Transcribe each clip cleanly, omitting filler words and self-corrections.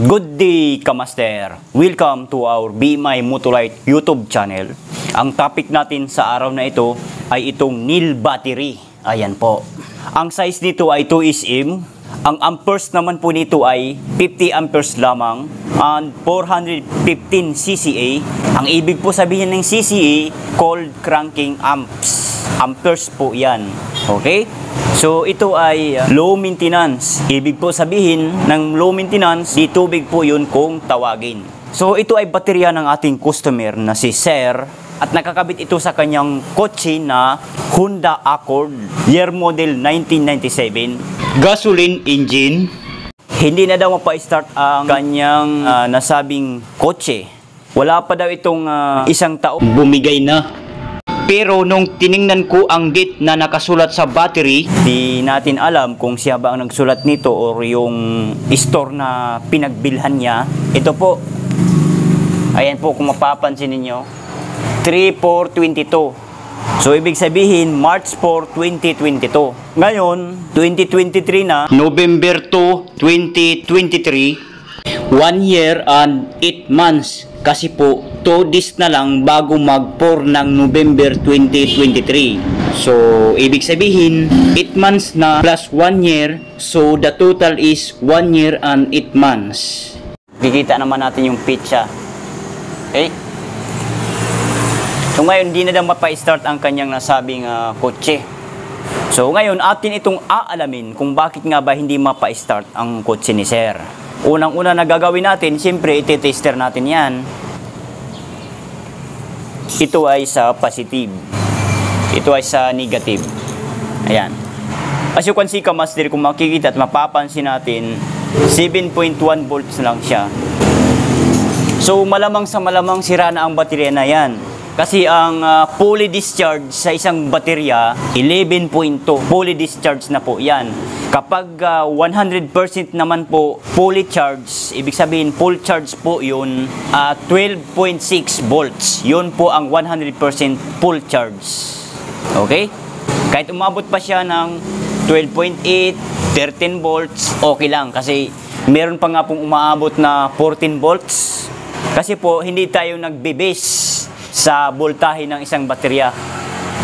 Good day, Kamaster! Welcome to our Be My Motolite YouTube channel. Ang topic natin sa araw na ito ay itong nil battery. Ayan po. Ang size nito ay 2SM. Ang amperes naman po nito ay 50 amperes lamang and 415 CCA. Ang ibig po sabihin ng CCA, cold cranking amps. Amperes po yan. Okay? So ito ay low maintenance. Ibig po sabihin ng low maintenance, di tubig po yun kung tawagin. So ito ay baterya ng ating customer na si Sir at nakakabit ito sa kanyang kotse na Honda Accord, year model 1997. Gasoline engine. Hindi na daw mapa-start ang kanyang nasabing kotse. Wala pa daw itong isang taon bumigay na. Pero nung tiningnan ko ang date na nakasulat sa battery, di natin alam kung siya ba ang nagsulat nito or yung store na pinagbilhan niya. Ito po. Ayan po kung mapapansin ninyo. 3/4/22. So ibig sabihin March 4, 2022. Ngayon, 2023 na, November 2, 2023. 1 year and 8 months. Kasi po, 2 days na lang bago mag-4 ng November 2023. So, ibig sabihin, 8 months na plus 1 year. So, the total is 1 year and 8 months. Kikita naman natin yung pitcha. Okay? So, ngayon, hindi na daw mapa-start ang kanyang nasabing kotse. So, ngayon, atin itong aalamin kung bakit nga ba hindi mapa-start ang kotse ni Sir. Unang-una na gagawin natin, siyempre, iti-tester natin yan. Ito ay sa positive. Ito ay sa negative. Ayan. As you can see, Kamaster, kung makikita at mapapansin natin, 7.1 volts lang siya. So, malamang sa malamang sira na ang baterya na yan. Kasi ang fully discharge sa isang baterya, 11.2. Fully discharge na po yan. Kapag 100% naman po fully charged, ibig sabihin full charge po yun, 12.6 volts. Yun po ang 100% full charge. Okay? Kahit umabot pa siya ng 12.8, 13 volts, okay lang. Kasi meron pa nga pong umaabot na 14 volts. Kasi po, hindi tayo nagbe-base sa voltahe ng isang baterya.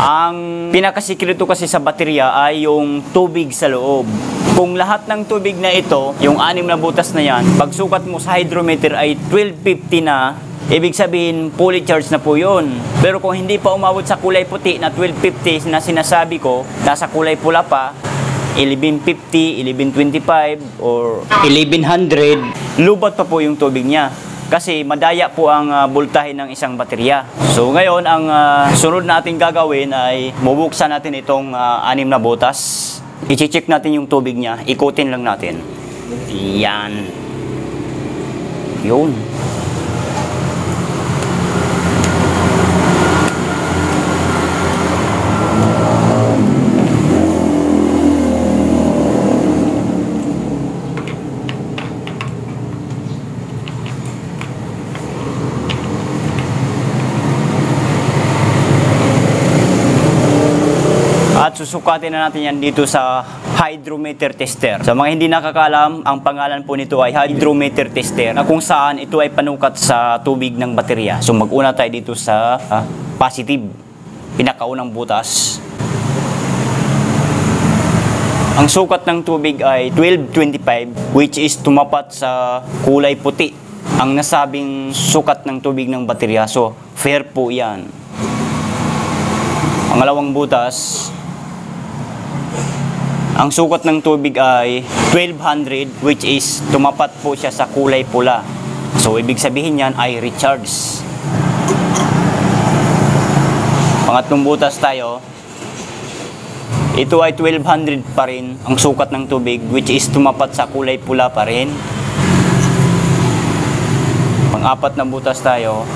Ang pinakasikreto kasi sa baterya ay yung tubig sa loob. Kung lahat ng tubig na ito, yung 6 na butas na yan, pagsukat mo sa hydrometer ay 1250 na, ibig sabihin fully charged na po yun. Pero kung hindi pa umabot sa kulay puti na 1250 na sinasabi ko, nasa kulay pula pa, 1150, 1125 or 1100, lubat pa po yung tubig niya. Kasi madaya po ang voltahe ng isang baterya. So ngayon, ang sunod natin gagawin ay bubuksan natin itong 6 na butas. I-check natin yung tubig niya. Ikutin lang natin. Yan. Yun. At susukatin na natin yan dito sa hydrometer tester. Sa mga hindi nakakalam, ang pangalan po nito ay hydrometer tester, na kung saan ito ay panukat sa tubig ng baterya. So mag-una tayo dito sa positive, pinakaunang butas. Ang sukat ng tubig ay 1225, which is tumapat sa kulay puti. Ang nasabing sukat ng tubig ng baterya. So fair po yan. Pangalawang butas, ang sukat ng tubig ay 1200, which is tumapat po siya sa kulay pula. So, ibig sabihin yan ay recharge. Pangatlong butas tayo. Ito ay 1200 pa rin, ang sukat ng tubig, which is tumapat sa kulay pula pa rin. Pang-apat na butas tayo.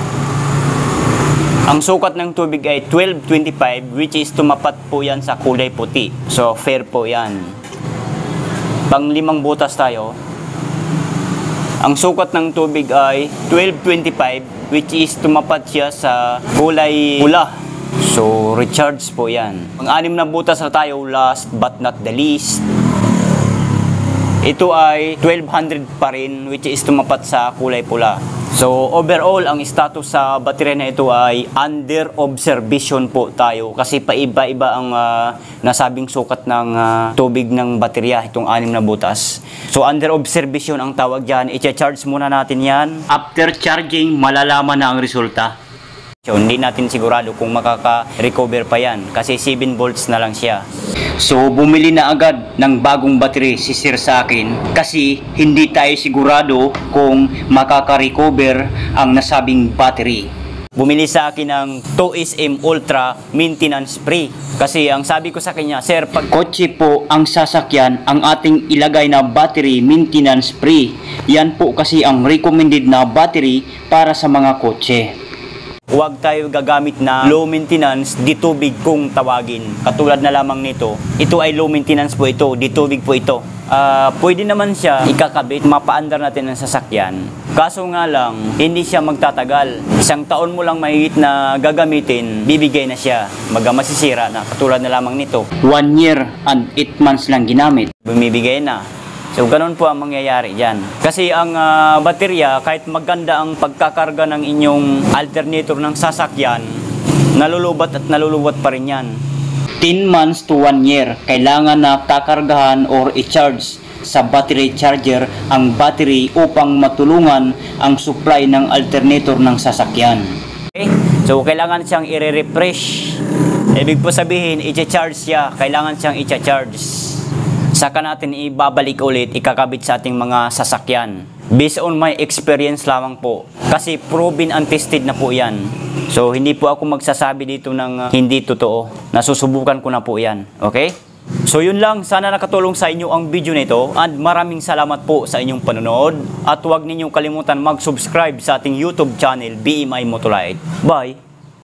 Ang sukat ng tubig ay 1225, which is tumapat po yan sa kulay puti. So, fair po yan. Pang-5 butas tayo. Ang sukat ng tubig ay 1225, which is tumapat siya sa kulay pula. So, recharge po yan. Pang-6 na butas na tayo, last but not the least. ito ay 1200 pa rin, which is tumapat sa kulay pula. So overall, ang status sa baterya na ito ay under observation po tayo kasi paiba-iba ang nasabing sukat ng tubig ng baterya, itong 6 na butas. So under observation ang tawag dyan. I-charge muna natin yan. After charging, malalaman na ang resulta. So, hindi natin sigurado kung makaka-recover pa yan kasi 7 volts na lang siya. So, bumili na agad ng bagong battery si Sir sa akin kasi hindi tayo sigurado kung makaka-recover ang nasabing battery. Bumili sa akin ng 2SM Ultra maintenance free kasi ang sabi ko sa kanya, Sir, pag kotse po ang sasakyan, ang ating ilagay na battery maintenance free. Yan po kasi ang recommended na battery para sa mga kotse. Huwag tayo gagamit na low maintenance, ditubig kung tawagin. Katulad na lamang nito. Ito ay low maintenance po ito, ditubig po ito. Pwede naman siya ikakabit, mapaandar natin ang sasakyan. Kaso nga lang, hindi siya magtatagal. 1 taon mo lang mahigit na gagamitin, bibigay na siya. Masisira na, katulad na lamang nito. 1 year and 8 months lang ginamit, bumibigay na. So, ganun po ang mangyayari dyan. Kasi ang baterya, kahit maganda ang pagkakarga ng inyong alternator ng sasakyan, nalulubat at nalulubat pa rin yan. 10 months to 1 year, kailangan na kakargahan or i-charge sa battery charger ang battery upang matulungan ang supply ng alternator ng sasakyan. Okay? So, kailangan siyang i-refresh. Ibig po sabihin, i-charge siya. Kailangan siyang i-charge. Saka natin ibabalik ulit, ikakabit sa ating mga sasakyan. Based on my experience lamang po. Kasi proven and tested na po yan. So, hindi po ako magsasabi dito ng hindi totoo. Nasusubukan ko na po yan. Okay? So, yun lang. Sana nakatulong sa inyo ang video nito. And maraming salamat po sa inyong panonood. At huwag ninyong kalimutan mag-subscribe sa ating YouTube channel, BMI Motolite. Bye!